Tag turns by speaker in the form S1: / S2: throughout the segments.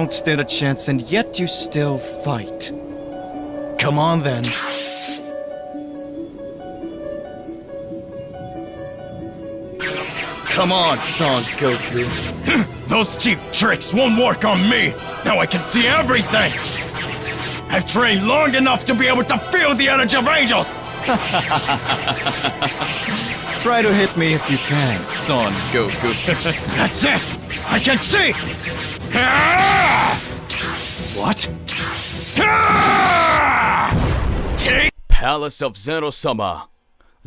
S1: don't stand a chance and yet you still fight. Come on then. Come on, Son Goku.
S2: Those cheap tricks won't work on me! Now I can see everything! I've trained long enough to be able to feel the energy of angels!
S1: Try to hit me if you can, Son Goku.
S2: That's it! I can see!
S1: What?
S2: Take
S3: Palace of Zeno-sama.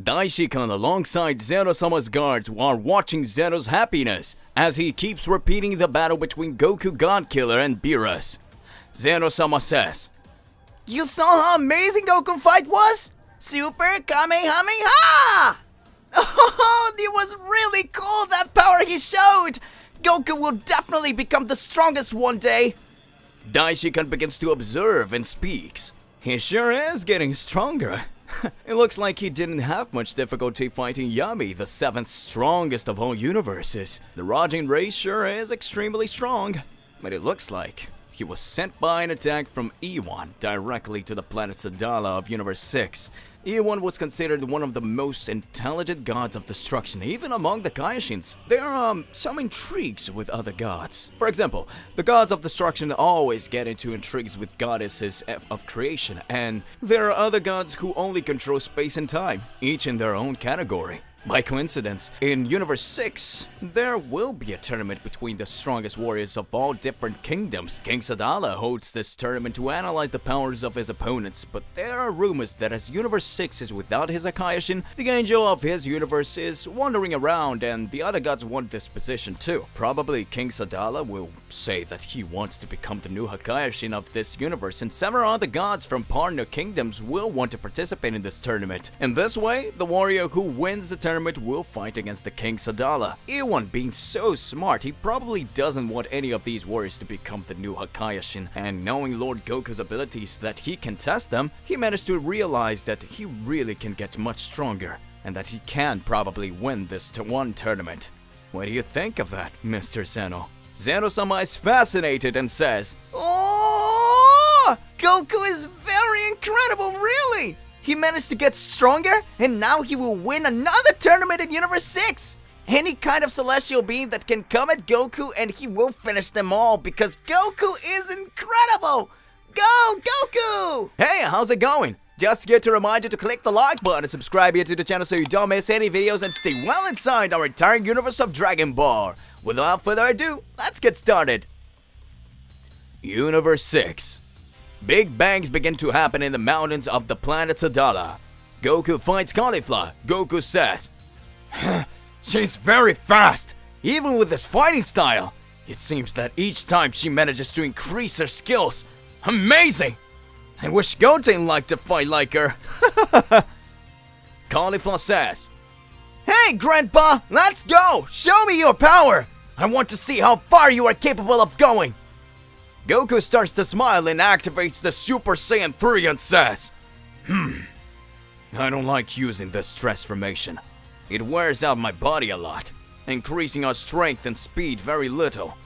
S3: Daishikan alongside Zeno-sama's guards are watching Zeno's happiness as he keeps repeating the battle between Goku Godkiller and Beerus. Zeno-sama says,
S4: You saw how amazing Goku fight was? Super Kamehameha! Oh, it was really cool, that power he showed! Goku will definitely become the strongest one day!
S3: Daishikan begins to observe and speaks. He sure is getting stronger. It looks like he didn't have much difficulty fighting Yami, the 7th strongest of all universes. The Rajin race sure is extremely strong, but it looks like he was sent by an attack from E1 directly to the planet Sadala of Universe 6. E1 was considered one of the most intelligent gods of destruction, even among the Kaioshins. There are some intrigues with other gods. For example, the gods of destruction always get into intrigues with goddesses of creation, and there are other gods who only control space and time, each in their own category. By coincidence, in Universe 6, there will be a tournament between the strongest warriors of all different kingdoms. King Sadala holds this tournament to analyze the powers of his opponents, but there are rumors that as Universe 6 is without his Kaioshin, the angel of his universe is wandering around and the other gods want this position too. Probably King Sadala will say that he wants to become the new Kaioshin of this universe, and several other gods from partner kingdoms will want to participate in this tournament. In this way, the warrior who wins the tournament will fight against the King Sadala. Ewan being so smart, he probably doesn't want any of these warriors to become the new Kaioshin, and knowing Lord Goku's abilities that he can test them, he managed to realize that he really can get much stronger, and that he can probably win this one tournament. What do you think of that, Mr. Zeno? Zeno-sama is fascinated and says,
S4: Oh! Goku is very incredible, really! He managed to get stronger, and now he will win another tournament in Universe 6! Any kind of celestial being that can come at Goku, and he will finish them all, because Goku is incredible! Go, Goku!
S3: Hey, how's it going? Just here to remind you to click the like button and subscribe here to the channel so you don't miss any videos and stay well inside our entire universe of Dragon Ball. Without further ado, let's get started. Universe 6. Big bangs begin to happen in the mountains of the planet Sadala. Goku fights Caulifla. Goku says,
S2: She's very fast!
S3: even with this fighting style, it seems that each time she manages to increase her skills.
S2: Amazing!
S3: I wish Goten liked to fight like her. Caulifla says,
S4: Hey, Grandpa, let's go! Show me your power! I want to see how far you are capable of going!
S3: Goku starts to smile and activates the Super Saiyan 3 and says, I don't like using this transformation. It wears out my body a lot, increasing our strength and speed very little.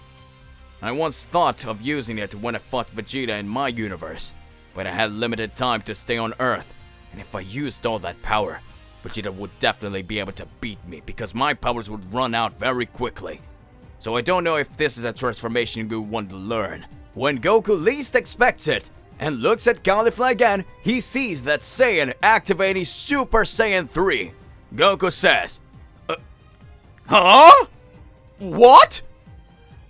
S3: I once thought of using it when I fought Vegeta in my universe, but I had limited time to stay on Earth, and if I used all that power, Vegeta would definitely be able to beat me because my powers would run out very quickly. So I don't know if this is a transformation you want to learn. When Goku least expects it, and looks at Caulifla again, he sees that Saiyan activating Super Saiyan 3. Goku says,
S2: Huh?
S3: What?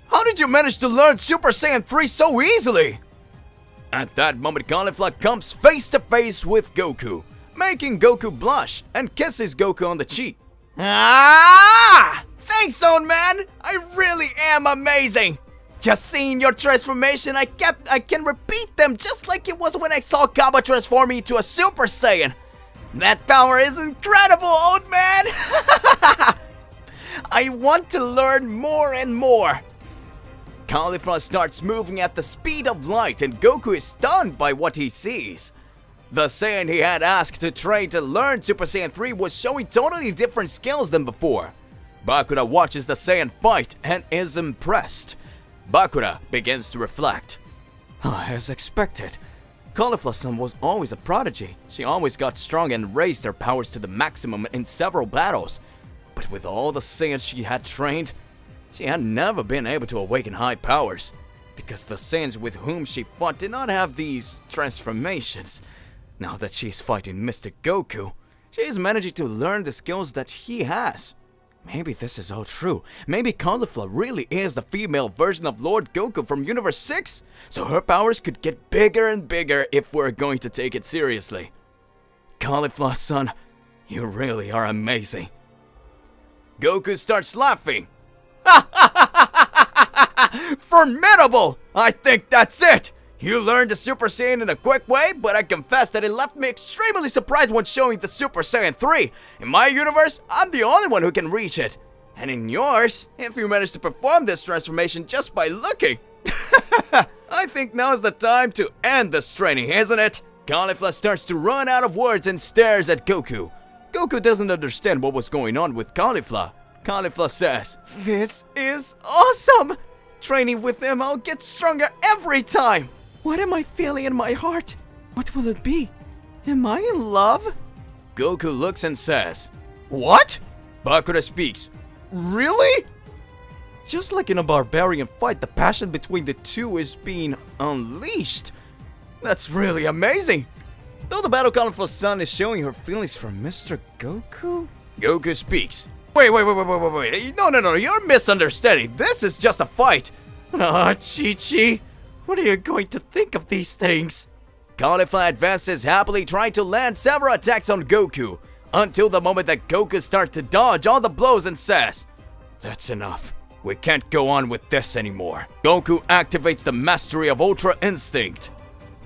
S3: How did you manage to learn Super Saiyan 3 so easily? At that moment, Caulifla comes face to face with Goku, making Goku blush and kisses Goku on the cheek.
S4: Ah! Thanks, old man! I really am amazing! Just seeing your transformation, I can repeat them just like it was when I saw Kaba transform me into a Super Saiyan. That power is incredible, old man! I want to learn more and more. Caulifla starts moving at the speed of light and Goku is stunned by what he sees. The Saiyan he had asked to train to learn Super Saiyan 3 was showing totally different skills than before. Bakura watches the Saiyan fight and is impressed.
S3: Bakura begins to reflect. As expected, Caulifla-san was always a prodigy. She always got strong and raised her powers to the maximum in several battles. But with all the Saiyans she had trained, she had never been able to awaken high powers, because the Saiyans with whom she fought did not have these transformations. Now that she's fighting Mr. Goku, she is managing to learn the skills that he has. Maybe this is all true. Maybe Caulifla really is the female version of Lord Goku from Universe 6, so her powers could get bigger and bigger if we're going to take it seriously. Caulifla-san, you really are amazing. Goku starts laughing. Formidable! I think that's it! You learned the Super Saiyan in a quick way, but I confess that it left me extremely surprised when showing the Super Saiyan 3. In my universe, I'm the only one who can reach it. And in yours, if you manage to perform this transformation just by looking. I think now is the time to end this training, isn't it? Caulifla starts to run out of words and stares at Goku. Goku doesn't understand what was going on with Caulifla. Caulifla says, "This is awesome! Training with him, I'll get stronger every time! What am I feeling in my heart? What will it be? Am I in love?" Goku looks and says, "What?" Bakura speaks, "Really?" Just like in a barbarian fight, the passion between the two is being unleashed. That's really amazing! Though the battle Caulifla-san is showing her feelings for Mr. Goku? Goku speaks, Wait. No, you're misunderstanding. This is just a fight. Chi-Chi, what are you going to think of these things? Caulifla advances happily, trying to land several attacks on Goku, until the moment that Goku starts to dodge all the blows and says, "That's enough. We can't go on with this anymore." Goku activates the mastery of Ultra Instinct.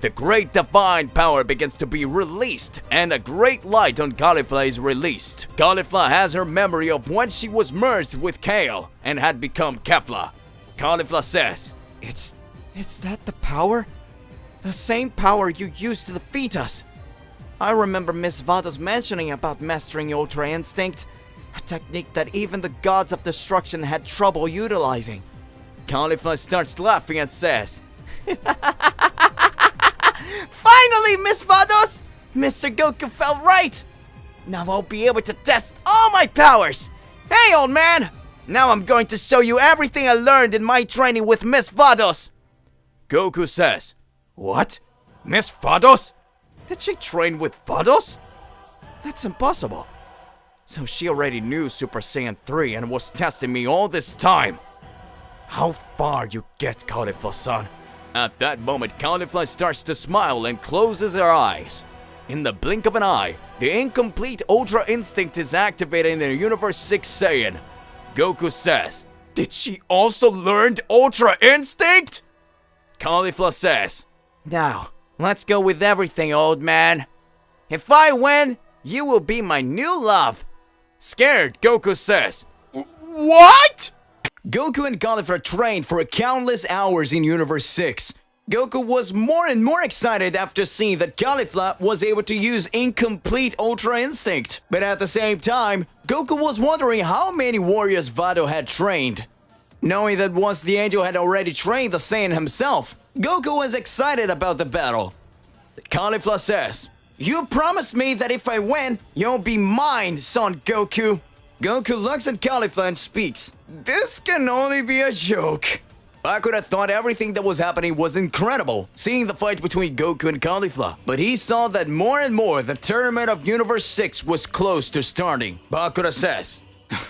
S3: The great divine power begins to be released, and a great light on Caulifla is released. Caulifla has her memory of when she was merged with Kale and had become Kefla. Caulifla says, It's that the power? The same power you used to defeat us. I remember Miss Vados mentioning about mastering Ultra Instinct, a technique that even the gods of destruction had trouble utilizing." Caulifla starts laughing and says, "Finally, Miss Vados! Mr. Goku felt right! Now I'll be able to test all my powers! Hey, old man! Now I'm going to show you everything I learned in my training with Miss Vados!" Goku says, "What? Miss Vados? Did she train with Vados? That's impossible. So she already knew Super Saiyan 3 and was testing me all this time. How far you get, Caulifla-san." At that moment, Caulifla starts to smile and closes her eyes. In the blink of an eye, the incomplete Ultra Instinct is activated in the Universe 6 Saiyan. Goku says, "Did she also learn Ultra Instinct?" Caulifla says, "Now, let's go with everything, old man. If I win, you will be my new love." Scared, Goku says, "What?" Goku and Caulifla trained for countless hours in Universe 6. Goku was more and more excited after seeing that Caulifla was able to use incomplete Ultra Instinct. But at the same time, Goku was wondering how many warriors Vado had trained. Knowing that once the angel had already trained the Saiyan himself, Goku was excited about the battle. Caulifla says, "You promised me that if I win, you'll be mine, Son Goku." Goku looks at Caulifla and speaks, "This can only be a joke." Bakura thought everything that was happening was incredible, seeing the fight between Goku and Caulifla. But he saw that more and more the tournament of Universe 6 was close to starting. Bakura says,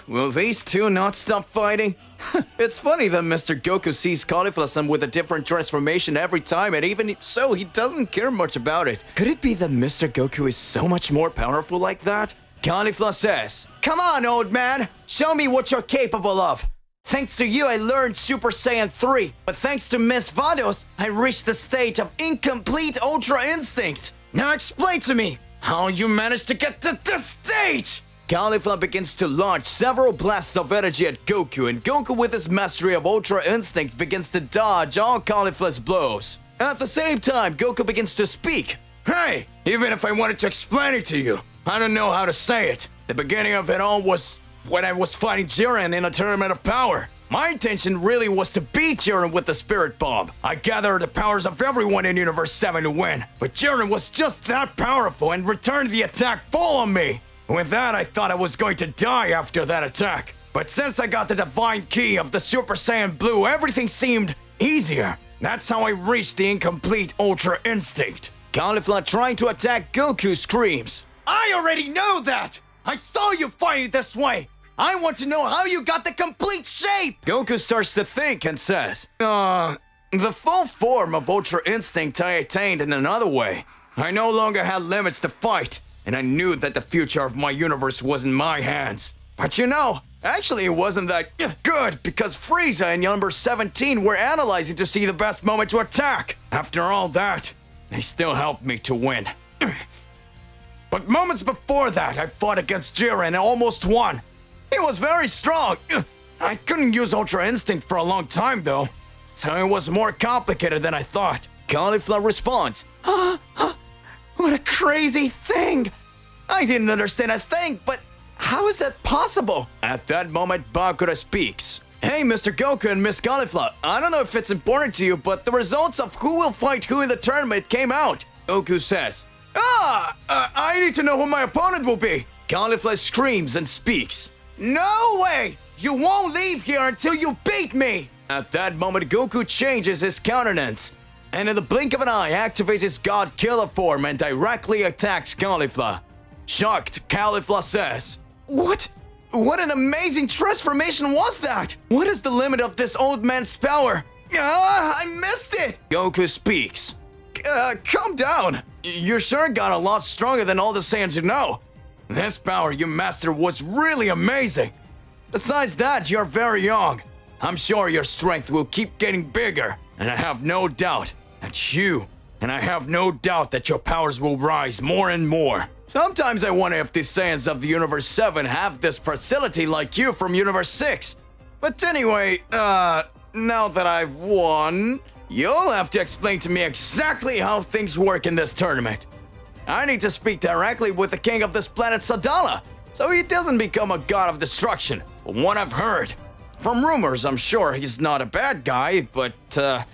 S3: "Will these two not stop fighting?" It's funny that Mr. Goku sees Caulifla-san with a different transformation every time, and even so, he doesn't care much about it. Could it be that Mr. Goku is so much more powerful like that? Caulifla says, "Come on, old man, show me what you're capable of. Thanks to you, I learned Super Saiyan 3, but thanks to Miss Vados, I reached the stage of incomplete Ultra Instinct. Now explain to me how you managed to get to this stage!" Caulifla begins to launch several blasts of energy at Goku, and Goku with his mastery of Ultra Instinct begins to dodge all Caulifla's blows. At the same time, Goku begins to speak. "Hey, even if I wanted to explain it to you, I don't know how to say it. The beginning of it all was when I was fighting Jiren in a tournament of power.
S2: My intention really was to beat Jiren with the Spirit Bomb. I gathered the powers of everyone in Universe 7 to win, but Jiren was just that powerful and returned the attack full on me. With that, I thought I was going to die after that attack. But since I got the divine key of the Super Saiyan Blue, everything seemed easier. That's how I reached the incomplete Ultra Instinct.
S3: Caulifla trying to attack Goku screams.
S2: I already know that! I saw you fight it this way! I want to know how you got the complete shape!
S3: Goku starts to think and says, the full form of Ultra Instinct I attained in another way.
S2: I no longer had limits to fight, and I knew that the future of my universe was in my hands. But you know, actually it wasn't that good, because Frieza and number 17 were analyzing to see the best moment to attack. After all that, they still helped me to win. But moments before that, I fought against Jiren and almost won. He was very strong. I couldn't use Ultra Instinct for a long time though, so it was more complicated than I thought.
S3: Caulifla responds,
S2: What a crazy thing! I didn't understand a thing, but how is that possible?
S3: At that moment, Bakura speaks. Hey, Mr. Goku and Miss Caulifla, I don't know if it's important to you, but the results of who will fight who in the tournament came out. Goku says,
S2: I need to know who my opponent will be.
S3: Caulifla screams and speaks.
S2: No way! You won't leave here until you beat me!
S3: At that moment, Goku changes his countenance, and in the blink of an eye, activates his God Killer form and directly attacks Caulifla. Shocked, Caulifla says,
S2: What? What an amazing transformation was that?
S3: What is the limit of this old man's power?
S2: I missed it!
S3: Goku speaks.
S2: Calm down.
S3: You sure got a lot stronger than all the Saiyans you know. This power you mastered was really amazing. Besides that, you're very young. I'm sure your strength will keep getting bigger, and I have no doubt that your powers will rise more and more. Sometimes I wonder if the Saiyans of the Universe 7 have this facility like you from Universe 6. But anyway, now that I've won, you'll have to explain to me exactly how things work in this tournament. I need to speak directly with the king of this planet, Sadala, so he doesn't become a god of destruction, from what I've heard. From rumors, I'm sure he's not a bad guy, but the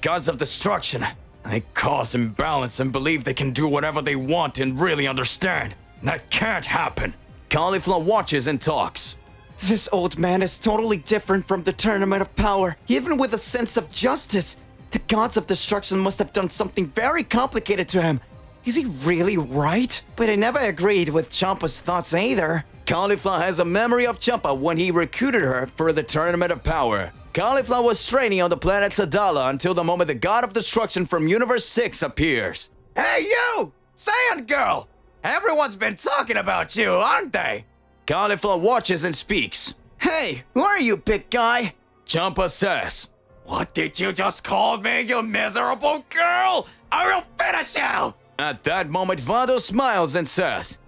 S3: gods of destruction, they cause imbalance and believe they can do whatever they want and really understand. That can't happen. Caulifla watches and talks.
S4: This old man is totally different from the Tournament of Power, even with a sense of justice. The gods of destruction must have done something very complicated to him. Is he really right? But I never agreed with Champa's thoughts either.
S3: Caulifla has a memory of Champa when he recruited her for the Tournament of Power. Caulifla was training on the planet Sadala until the moment the God of Destruction from Universe 6 appears.
S2: Hey you! Saiyan girl! Everyone's been talking about you, aren't they?
S3: Caulifla watches and speaks.
S4: Hey, who are you, big guy?
S3: Champa says,
S2: What did you just call me, you miserable girl? I will finish you!
S3: At that moment, Vados smiles and says,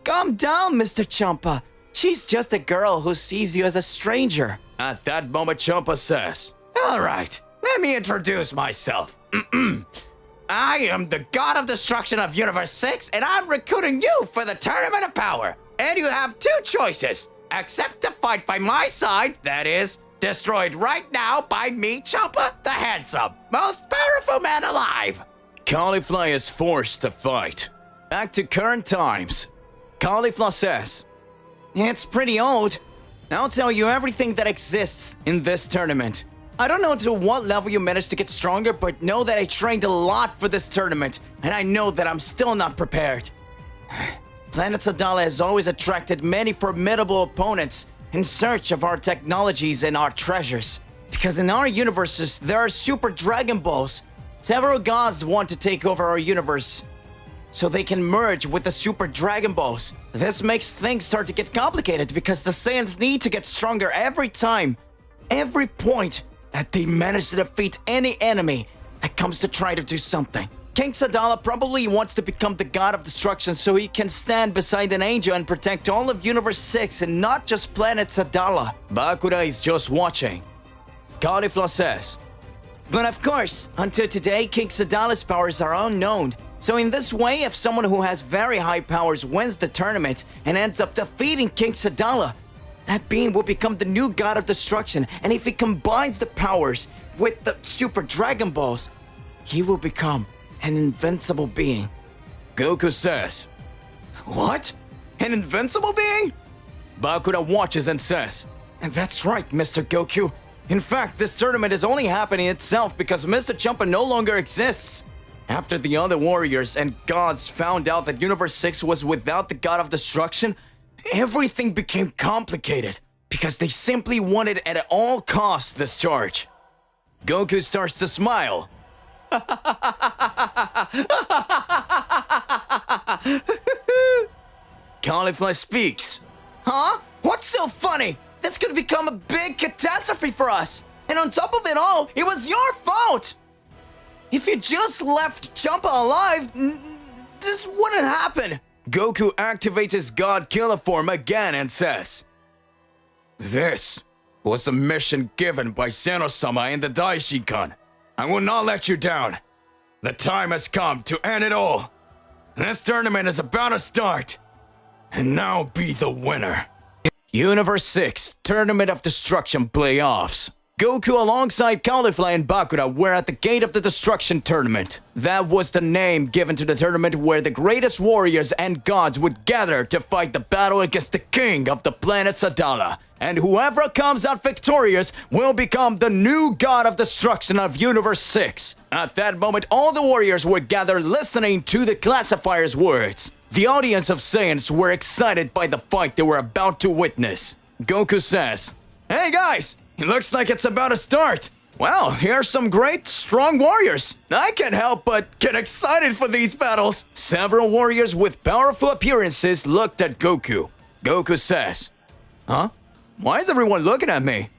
S4: Calm down, Mr. Champa. She's just a girl who sees you as a stranger.
S3: At that moment, Champa says,
S2: Alright, let me introduce myself. I am the God of Destruction of Universe 6, and I'm recruiting you for the Tournament of Power. And you have two choices. Accept to fight by my side, that is, destroyed right now by me, Champa, the handsome, most powerful man alive.
S3: Caulifla is forced to fight. Back to current times. Caulifla says,
S4: It's pretty old. I'll tell you everything that exists in this tournament. I don't know to what level you managed to get stronger, but know that I trained a lot for this tournament, and I know that I'm still not prepared. Planet Sadala has always attracted many formidable opponents in search of our technologies and our treasures. Because in our universes, there are Super Dragon Balls. Several gods want to take over our universe so they can merge with the Super Dragon Balls. This makes things start to get complicated because the Saiyans need to get stronger every time, every point that they manage to defeat any enemy that comes to try to do something. King Sadala probably wants to become the god of destruction so he can stand beside an angel and protect all of Universe 6 and not just planet Sadala.
S3: Bakura is just watching. Caulifla says,
S4: But of course, until today, King Sadala's powers are unknown. So in this way, if someone who has very high powers wins the tournament and ends up defeating King Sadala, that being will become the new god of destruction, and if he combines the powers with the Super Dragon Balls, he will become an invincible being.
S2: Goku says, "What? An invincible being?" Bakura watches and says, "And that's right, Mr. Goku. In fact, this tournament is only happening itself because Mr. Champa no longer exists. After the other warriors and gods found out that Universe 6 was without the god of destruction, everything became complicated because they simply wanted at all costs this charge." Goku starts to smile. Caulifla speaks.
S4: Huh? What's so funny? This could become a big catastrophe for us. And on top of it all, it was your fault. If you just left Champa alive, this wouldn't happen.
S2: Goku activates his god killer form again and says, "This was a mission given by Zeno-sama and the Daishinkan. I will not let you down. The time has come to end it all. This tournament is about to start. And now be the winner." Universe 6 Tournament of Destruction Playoffs. Goku alongside Caulifla and Bakura were at the gate of the Destruction Tournament. That was the name given to the tournament where the greatest warriors and gods would gather to fight the battle against the king of the planet Sadala. And whoever comes out victorious will become the new god of destruction of Universe 6. At that moment, all the warriors were gathered listening to the classifier's words. The audience of Saiyans were excited by the fight they were about to witness. Goku says, "Hey guys! It looks like it's about to start. Well, here's some great, strong warriors. I can't help but get excited for these battles." Several warriors with powerful appearances looked at Goku. Goku says, "Huh? Why is everyone looking at me?"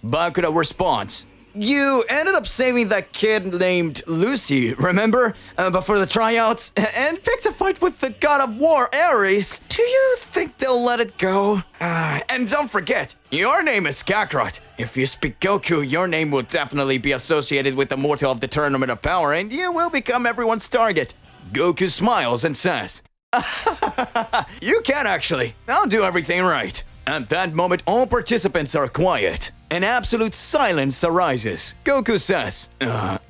S2: Bakura responds, "You ended up saving that kid named Lucy, remember? Before the tryouts, and picked a fight with the god of war, Ares. Do you think they'll let it go? And don't forget, your name is Kakarot. If you speak Goku, your name will definitely be associated with the mortal of the Tournament of Power, and you will become everyone's target." Goku smiles and says, "You can actually. I'll do everything right." At that moment, all participants are quiet. An absolute silence arises. Goku says,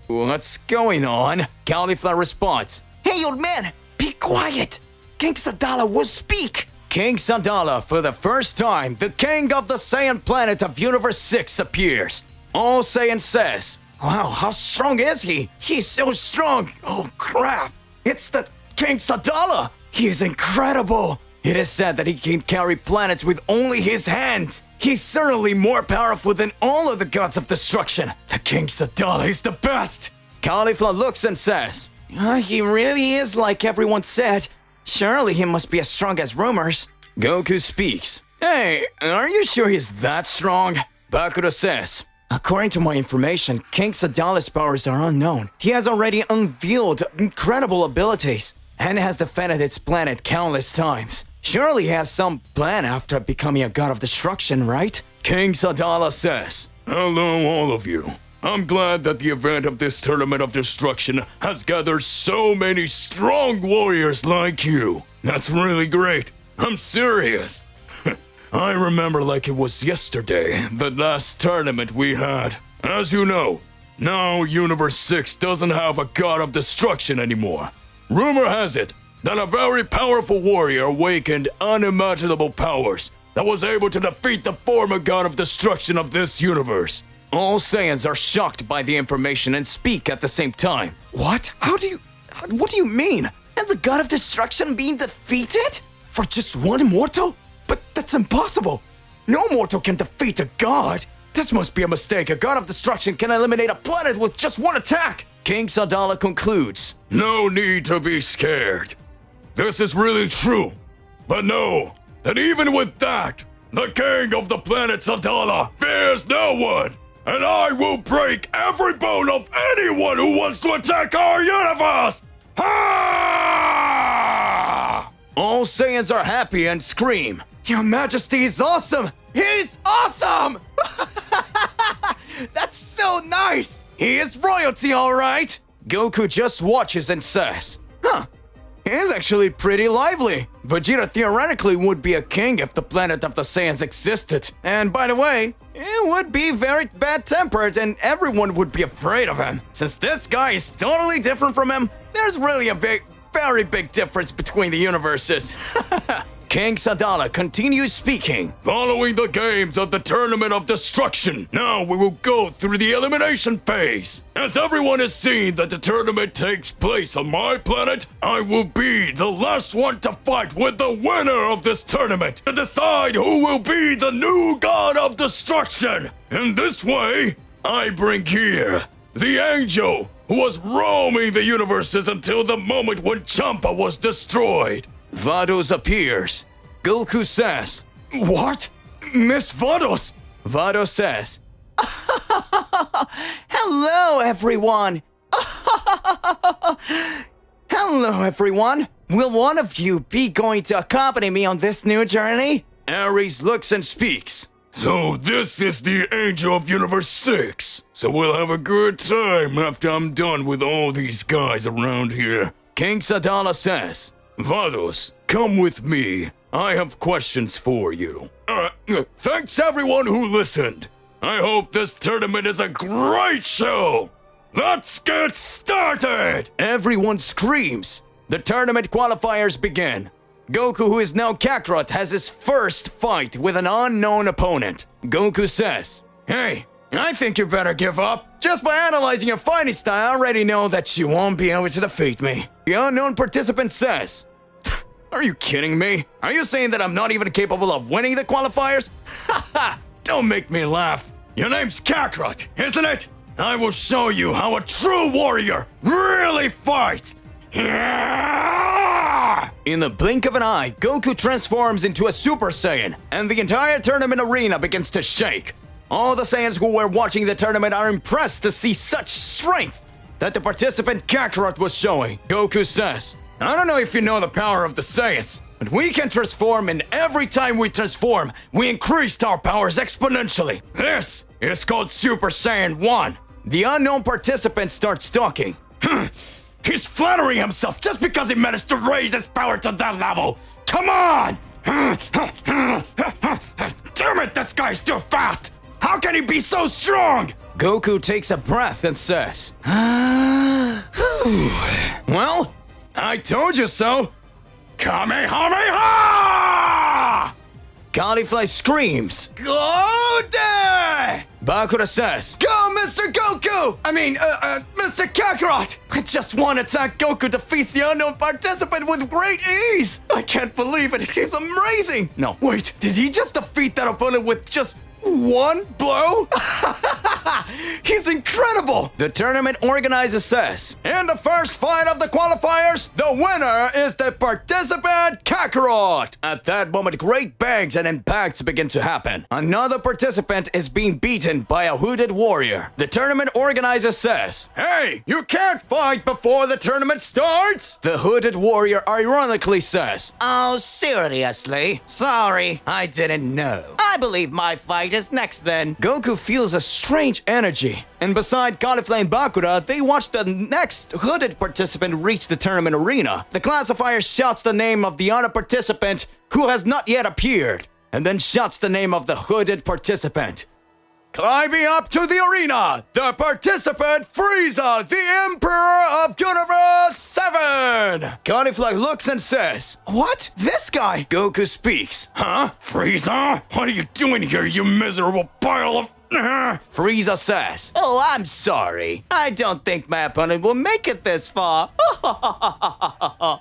S2: "What's going on?" Caulifla responds,
S4: "Hey, old man, be quiet. King Sadala will speak."
S2: King Sadala, for the first time, the king of the Saiyan planet of Universe 6 appears. All Saiyan says, "Wow, how strong is he? He's so strong. Oh crap, it's the King Sadala. He is incredible. It is said that he can carry planets with only his hands. He's certainly more powerful than all of the gods of destruction. The King Sadala is the best." Caulifla looks and says,
S4: He really is like everyone said. Surely he must be as strong as rumors."
S2: Goku speaks. "Hey, are you sure he's that strong?" Bakura says,
S4: "According to my information, King Sadala's powers are unknown. He has already unveiled incredible abilities and has defended its planet countless times. Surely he has some plan after becoming a god of destruction, right?"
S2: King Sadala says,
S5: "Hello, all of you. I'm glad that the event of this Tournament of Destruction has gathered so many strong warriors like you. That's really great. I'm serious. I remember like it was yesterday, the last tournament we had. As you know, now Universe 6 doesn't have a god of destruction anymore. Rumor has it that a very powerful warrior awakened unimaginable powers that was able to defeat the former god of destruction of this universe."
S2: All Saiyans are shocked by the information and speak at the same time.
S4: What do you mean? Has the god of destruction been defeated? For just one mortal? But that's impossible. No mortal can defeat a god. This must be a mistake. A god of destruction can eliminate a planet with just one attack.
S2: King Sadala concludes,
S5: "No need to be scared. This is really true. But know that even with that, the king of the planet Sadala fears no one. And I will break every bone of anyone who wants to attack our universe! Ha!"
S2: All Saiyans are happy and scream,
S4: "Your Majesty is awesome! He's awesome!" That's so nice!
S2: "He is royalty, all right." Goku just watches and says, is actually pretty lively. Vegeta theoretically would be a king if the planet of the Saiyans existed. And by the way, it would be very bad-tempered and everyone would be afraid of him. Since this guy is totally different from him, there's really a very big difference between the universes. King Sadala continues speaking.
S5: Following the games of the Tournament of Destruction, now we will go through the elimination phase. As everyone has seen that the tournament takes place on my planet, I will be the last one to fight with the winner of this tournament to decide who will be the new god of destruction. In this way, I bring here the angel who was roaming the universes until the moment when Champa was destroyed.
S2: Vados appears. Goku says, "What? Miss Vados?" Vados says, "Hello, everyone." "Hello, everyone. Will one of you be going to accompany me on this new journey?" Ares looks and speaks.
S5: So this is the Angel of Universe 6. So we'll have a good time after I'm done with all these guys around here.
S2: King Sadala says,
S5: Vados, come with me. I have questions for you. Thanks everyone who listened. I hope this tournament is a great show. Let's get started!
S2: Everyone screams. The tournament qualifiers begin. Goku, who is now Kakarot, has his first fight with an unknown opponent. Goku says, "Hey, I think you better give up. Just by analyzing your fighting style, I already know that you won't be able to defeat me." The unknown participant says, "Are you kidding me? Are you saying that I'm not even capable of winning the qualifiers?"
S5: Ha! Don't make me laugh. Your name's Kakarot, isn't it? I will show you how a true warrior really fights.
S2: In the blink of an eye, Goku transforms into a Super Saiyan, and the entire tournament arena begins to shake. All the Saiyans who were watching the tournament are impressed to see such strength that the participant Kakarot was showing. Goku says, "I don't know if you know the power of the Saiyans, but we can transform, and every time we transform, we increased our powers exponentially. This is called Super Saiyan 1. The unknown participant starts talking.
S5: He's flattering himself just because he managed to raise his power to that level. Come on! Damn it, this guy's too fast! How can he be so strong?
S2: Goku takes a breath and says, "Well, I told you so."
S5: Kamehameha!
S2: Caulifla screams, "Go there!" Bakura says, "Go, Mr. Goku! Mr. Kakarot!" Just one attack, Goku defeats the unknown participant with great ease! I can't believe it, he's amazing! No, wait, did he just defeat that opponent with just one blow? He's incredible! The tournament organizer says, "In the first fight of the qualifiers, the winner is the participant Kakarot." At that moment, great bangs and impacts begin to happen. Another participant is being beaten by a hooded warrior. The tournament organizer says, "Hey, you can't fight before the tournament starts!" The hooded warrior ironically says, "Oh, seriously? Sorry, I didn't know. I believe my fight is next then." Goku feels a strange energy, and beside Caulifla and Bakura, they watch the next hooded participant reach the tournament arena. The classifier shouts the name of the other participant who has not yet appeared, and then shouts the name of the hooded participant. Climbing up to the arena, the participant Frieza, the Emperor of Universe 7! Caulifla looks and says, "What? This guy?" Goku speaks.
S5: Huh? Frieza? What are you doing here, you miserable pile of...
S2: Frieza says, "Oh, I'm sorry. I don't think my opponent will make it this far."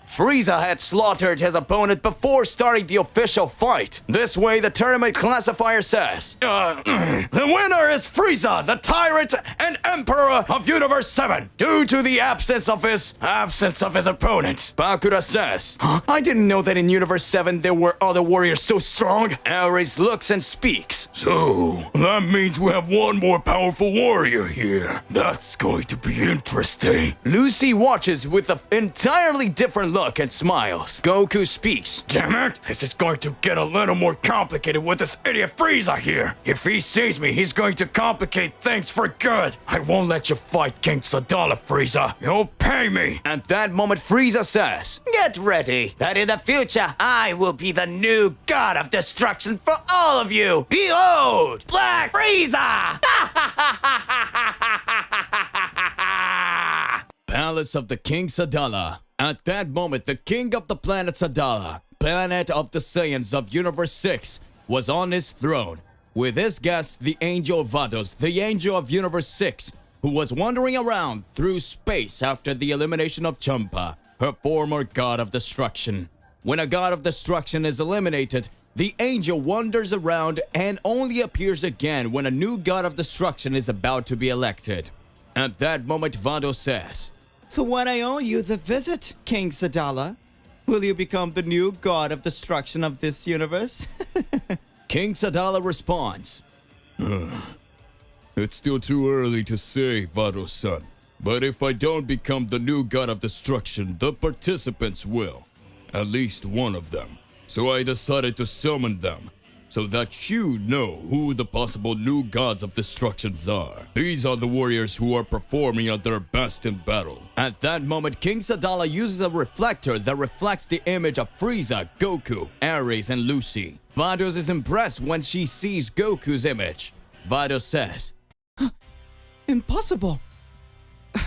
S2: Frieza had slaughtered his opponent before starting the official fight. This way, the tournament classifier says,
S5: The winner is Frieza, the tyrant and emperor of Universe 7, due to the absence of his opponent.
S2: Bakura says, "I didn't know that in Universe 7 there were other warriors so strong." Ares looks and speaks.
S5: So, that means we have one more powerful warrior here. That's going to be interesting.
S2: Lucy watches with with an entirely different look and smiles. Goku speaks.
S5: Damn it! This is going to get a little more complicated with this idiot Frieza here. If he sees me, he's going to complicate things for good. I won't let you fight King Sadala, Frieza. You'll pay me.
S2: At that moment, Frieza says,
S4: Get ready, that in the future, I will be the new god of destruction for all of you. Behold, Black Frieza!
S3: Palace of the King Sadala. At that moment, the king of the planet Sadala, planet of the Saiyans of Universe 6, was on his throne, with his guest, the angel Vados, the angel of Universe 6, who was wandering around through space after the elimination of Champa, her former god of destruction. When a god of destruction is eliminated, the angel wanders around and only appears again when a new god of destruction is about to be elected. At that moment, Vados says,
S4: For what I owe you the visit, King Sadala. Will you become the new god of destruction of this universe?
S3: King Sadala responds,
S5: It's still too early to say, Vados-san. But if I don't become the new god of destruction, the participants will. At least one of them. So I decided to summon them, so that you know who the possible new gods of destructions are. These are the warriors who are performing at their best in battle.
S3: At that moment, King Sadala uses a reflector that reflects the image of Frieza, Goku, Ares, and Lucy. Vados is impressed when she sees Goku's image. Vados says,
S4: Impossible.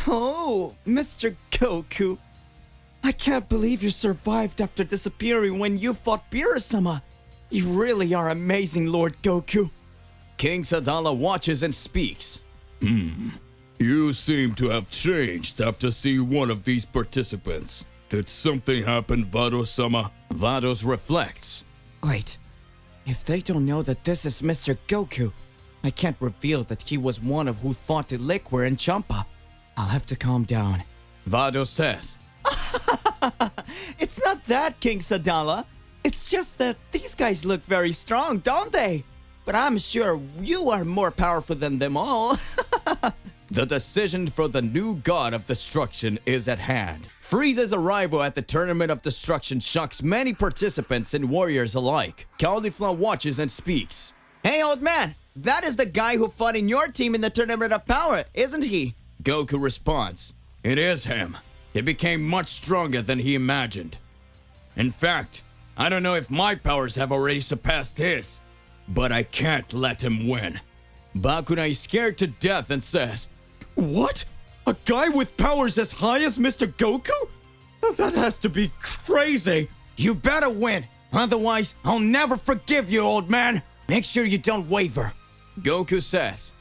S4: Oh, Mr. Goku. I can't believe you survived after disappearing when you fought Beerus-sama. You really are amazing, Lord Goku.
S3: King Sadala watches and speaks.
S5: You seem to have changed after seeing one of these participants. Did something happen, Vados-sama?
S3: Vados reflects.
S4: Wait, if they don't know that this is Mr. Goku, I can't reveal that he was one of who fought the Liquor and Champa. I'll have to calm down.
S3: Vados says,
S4: It's not that, King Sadala. It's just that these guys look very strong, don't they? But I'm sure you are more powerful than them all.
S3: The decision for the new god of destruction is at hand. Frieza's arrival at the Tournament of Destruction shocks many participants and warriors alike. Caulifla watches and speaks.
S4: Hey, old man, that is the guy who fought in your team in the Tournament of Power, isn't he?
S3: Goku responds,
S5: It is him. He became much stronger than he imagined. In fact, I don't know if my powers have already surpassed his, but I can't let him win.
S3: Bakuna is scared to death and says,
S1: What? A guy with powers as high as Mr. Goku? That has to be crazy.
S2: You better win, otherwise I'll never forgive you, old man. Make sure you don't waver.
S3: Goku says,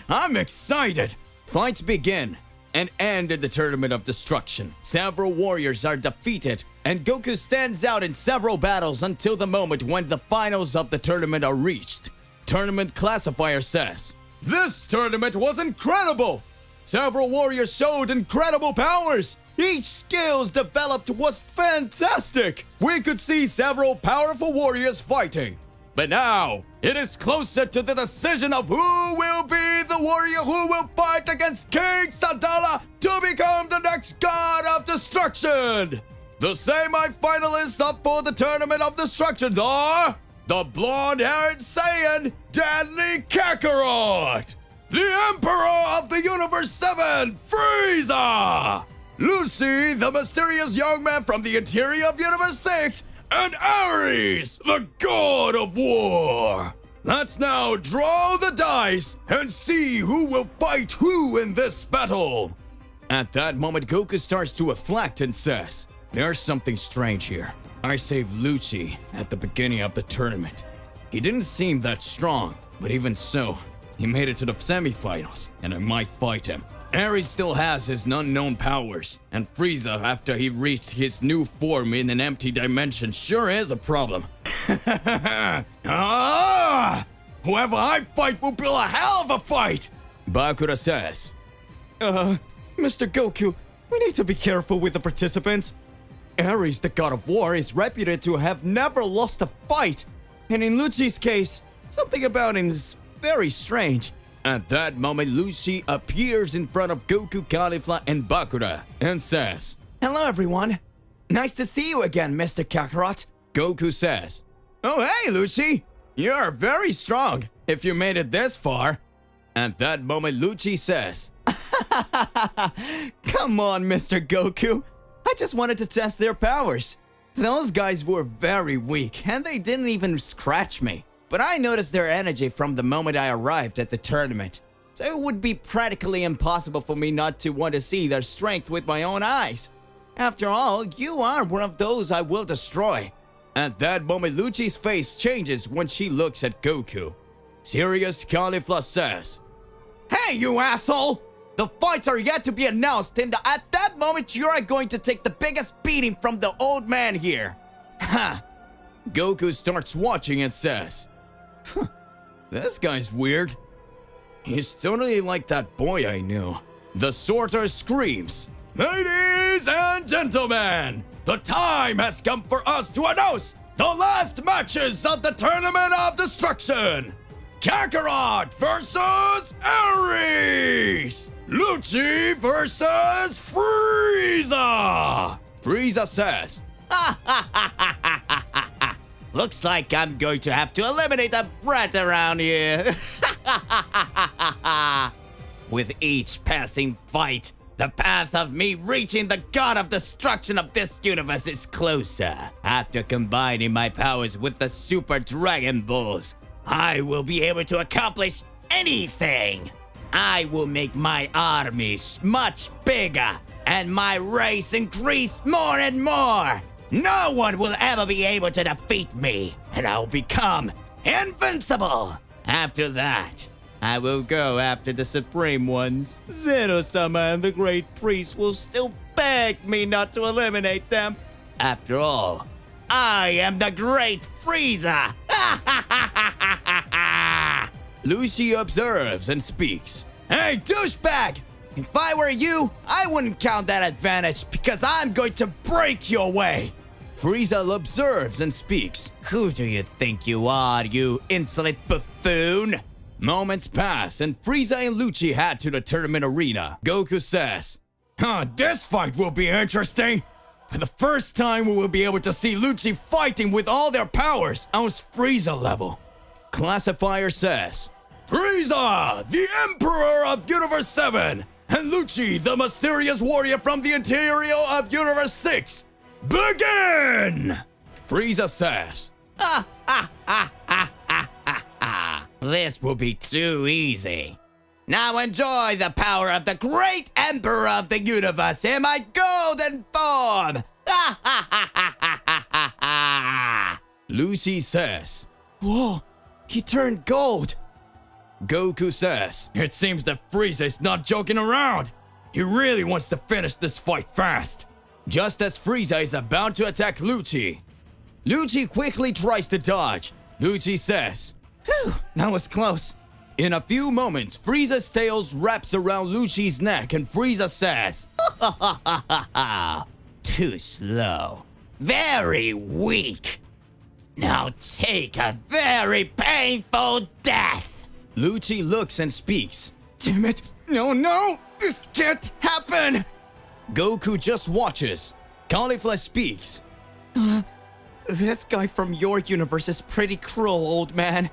S2: I'm excited.
S3: Fights begin and end in the Tournament of Destruction. Several warriors are defeated, and Goku stands out in several battles until the moment when the finals of the tournament are reached. Tournament classifier says, This tournament was incredible! Several warriors showed incredible powers! Each skills developed was fantastic! We could see several powerful warriors fighting. But now, it is closer to the decision of who will be the warrior who will fight against King Sadala to become the next god of destruction! The semi-finalists up for the Tournament of Destructions are the blonde-haired Saiyan, Deadly Kakarot! The Emperor of the Universe 7, Frieza! Lucy, the mysterious young man from the interior of Universe 6, and Ares, the god of war! Let's now draw the dice and see who will fight who in this battle! At that moment, Goku starts to reflect and says, There's something strange here. I saved Lucy at the beginning of the tournament. He didn't seem that strong, but even so, he made it to the semifinals, and I might fight him. Ares still has his unknown powers, and Frieza, after he reached his new form in an empty dimension, sure is a problem. Whoever I fight will be a hell of a fight! Bakura says,
S1: Mr. Goku, we need to be careful with the participants. Ares, the god of war, is reputed to have never lost a fight. And in Lucci's case, something about him is very strange.
S3: At that moment, Lucy appears in front of Goku, Caulifla, and Bakura and says,
S1: Hello, everyone. Nice to see you again, Mr. Kakarot.
S3: Goku says,
S1: Oh, hey, Lucy. You're very strong, if you made it this far.
S3: at that moment, Lucci says,
S1: Come on, Mr. Goku. I just wanted to test their powers. Those guys were very weak, and they didn't even scratch me. But I noticed their energy from the moment I arrived at the tournament. So it would be practically impossible for me not to want to see their strength with my own eyes. After all, you are one of those I will destroy.
S3: At that moment, Lucci's face changes when she looks at Goku. Serious Caulifla says,
S1: Hey, you asshole! The fights are yet to be announced, and at that moment, you are going to take the biggest beating from the old man here. Ha!
S3: Goku starts watching and says,
S1: This guy's weird.
S3: he's totally like that boy I knew. The sorter screams, Ladies and gentlemen, the time has come for us to announce the last matches of the Tournament of Destruction. Kakarot versus Ares! Lucci versus Frieza! Frieza says,
S4: Looks like I'm going to have to eliminate a brat around here. With each passing fight, the path of me reaching the god of destruction of this universe is closer. After combining my powers with the Super Dragon Balls, I will be able to accomplish anything. I will make my armies much bigger and my race increase more and more. No one will ever be able to defeat me, and I'll become invincible. After that, I will go after the Supreme Ones. Zeno-sama and the Great Priest will still beg me not to eliminate them. After all, I am the Great Frieza.
S3: Lucy observes and speaks,
S1: Hey, douchebag! If I were you, I wouldn't count that advantage because I'm going to break your way.
S3: Frieza observes and speaks.
S4: Who do you think you are, you insolent buffoon?
S3: Moments pass and Frieza and Lucci head to the tournament arena. Goku says,
S1: This fight will be interesting. For the first time, we will be able to see Lucci fighting with all their powers on Frieza level.
S3: Classifier says, Frieza, the Emperor of Universe 7, and Lucci, the mysterious warrior from the interior of Universe 6. Begin! Frieza says,
S4: This will be too easy. Now enjoy the power of the great Emperor of the Universe in my golden form!
S3: Lucy says,
S1: Whoa, he turned gold.
S3: Goku says,
S1: It seems that Frieza is not joking around. He really wants to finish this fight fast.
S3: just as Frieza is about to attack Lucci. Lucci quickly tries to dodge. Lucci says,
S1: Phew, that was close.
S3: In a few moments, Frieza's tails wraps around Lucci's neck and Frieza says,
S4: Too slow. Very weak. Now take a very painful death.
S3: Lucci looks and speaks.
S1: Damn it. No, this can't happen.
S3: Goku just watches. Caulifla speaks.
S1: This guy from your universe is pretty cruel, old man.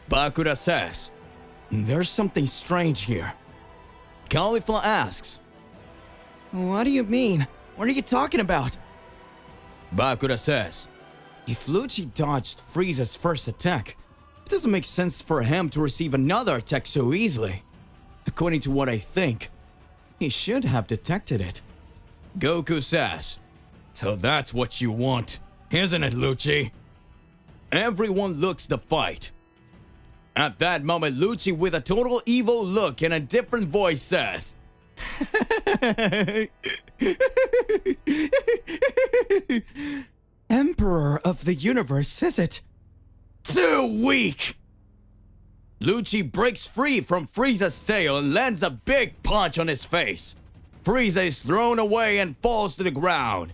S3: Bakura says,
S1: There's something strange here.
S3: Caulifla asks,
S1: What do you mean? What are you talking about?
S3: Bakura says,
S1: If Lucci dodged Frieza's first attack, it doesn't make sense for him to receive another attack so easily. According to what I think, he should have detected it.
S3: Goku says,
S5: So that's what you want, isn't it, Lucci?
S3: everyone looks the fight. At that moment, Lucci, with a total evil look and a different voice, says,
S1: Emperor of the universe, is it?
S3: Too weak! Lucci breaks free from Frieza's tail and lands a big punch on his face. Frieza is thrown away and falls to the ground.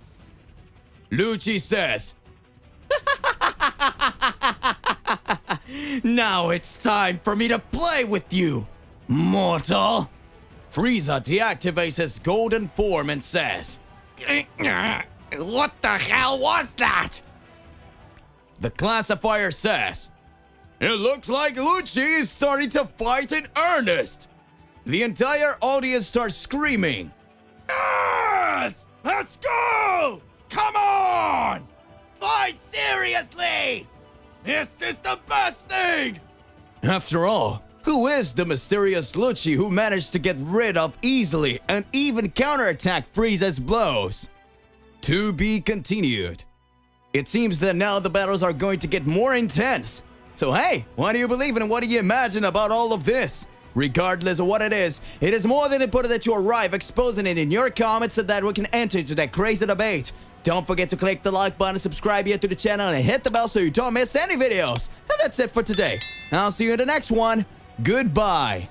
S3: Lucci says,
S1: Now it's time for me to play with you, mortal. Frieza deactivates his golden form and says,
S2: What the hell was that?
S1: the classifier says, it looks like Lucci is starting to fight in earnest. The entire audience starts screaming, yes! Let's go! Come on! Fight seriously! This is the best thing! After all, who is the mysterious Lucci who managed to get rid of easily and even counterattack Frieza's blows? To be continued. It seems that now the battles are going to get more intense. So hey, what do you believe in and what do you imagine about all of this? Regardless of what it is more than important that you arrive exposing it in your comments so that we can enter into that crazy debate. Don't forget to click the like button, subscribe here to the channel, and hit the bell so you don't miss any videos. And that's it for today. I'll see you in the next one. Goodbye.